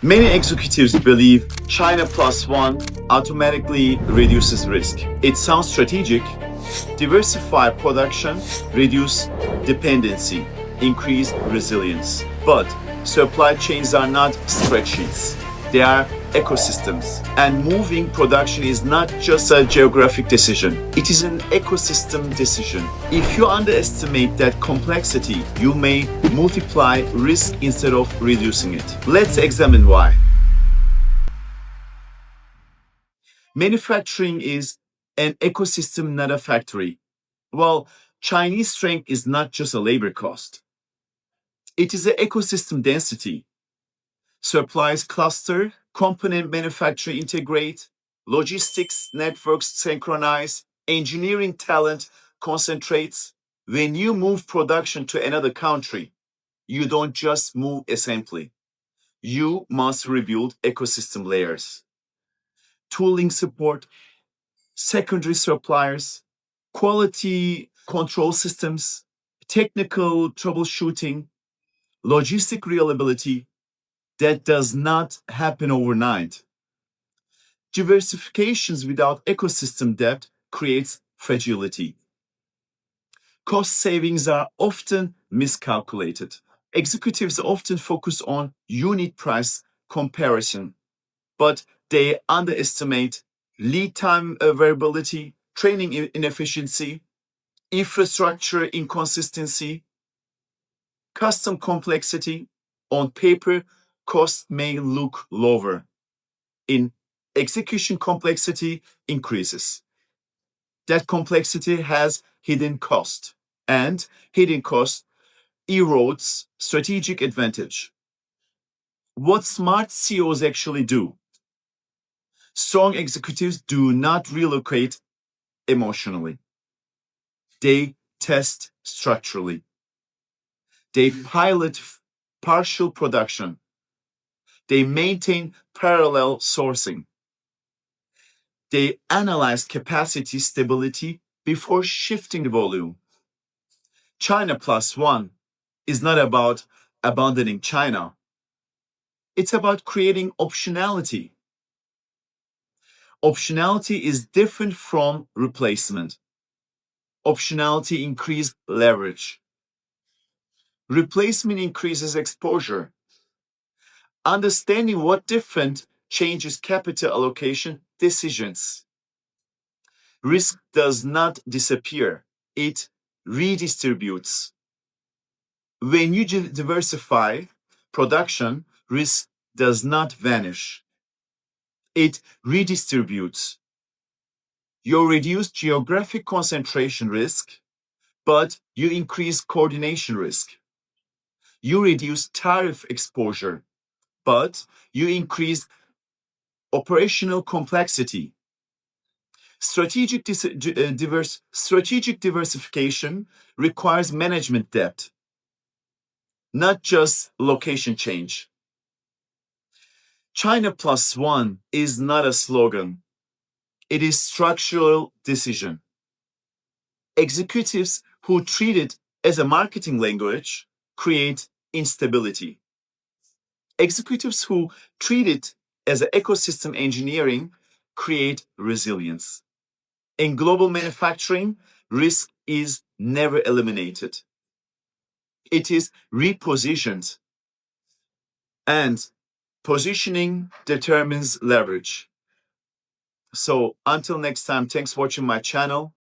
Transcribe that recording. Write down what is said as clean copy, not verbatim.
Many executives believe China plus one automatically reduces risk. It sounds strategic. Diversify production, reduce dependency, increase resilience. But supply chains are not spreadsheets. They are ecosystems. And moving production is not just a geographic decision. It is an ecosystem decision. If you underestimate that complexity, you may multiply risk instead of reducing it. Let's examine why. Manufacturing is an ecosystem, not a factory. Well, Chinese strength is not just a labor cost. It is an ecosystem density. Supplies cluster, component manufacturer integrate, logistics networks synchronize, engineering talent concentrates. When you move production to another country, you don't just move assembly. You must rebuild ecosystem layers. Tooling support, secondary suppliers, quality control systems, technical troubleshooting, logistic reliability. That does not happen overnight. Diversifications without ecosystem depth creates fragility. Cost savings are often miscalculated. Executives often focus on unit price comparison, but they underestimate lead time variability, training inefficiency, infrastructure inconsistency, custom complexity. On paper, cost may look lower. In execution, complexity increases. That complexity has hidden cost, and hidden cost erodes strategic advantage. What smart CEOs actually do? Strong executives do not relocate emotionally. They test structurally. They pilot partial production. They maintain parallel sourcing. They analyze capacity stability before shifting the volume. China plus one is not about abandoning China. It's about creating optionality. Optionality is different from replacement. Optionality increases leverage. Replacement increases exposure. Understanding what different changes capital allocation decisions. Risk does not disappear, it redistributes. When you diversify production, risk does not vanish, it redistributes. You reduce geographic concentration risk, but you increase coordination risk. You reduce tariff exposure, but you increase operational complexity. Strategic diversification requires management depth, not just location change. China plus one is not a slogan. It is structural decision. Executives who treat it as a marketing language create instability. Executives who treat it as an ecosystem engineering create resilience. In global manufacturing, risk is never eliminated. It is repositioned. And positioning determines leverage. So until next time, thanks for watching my channel.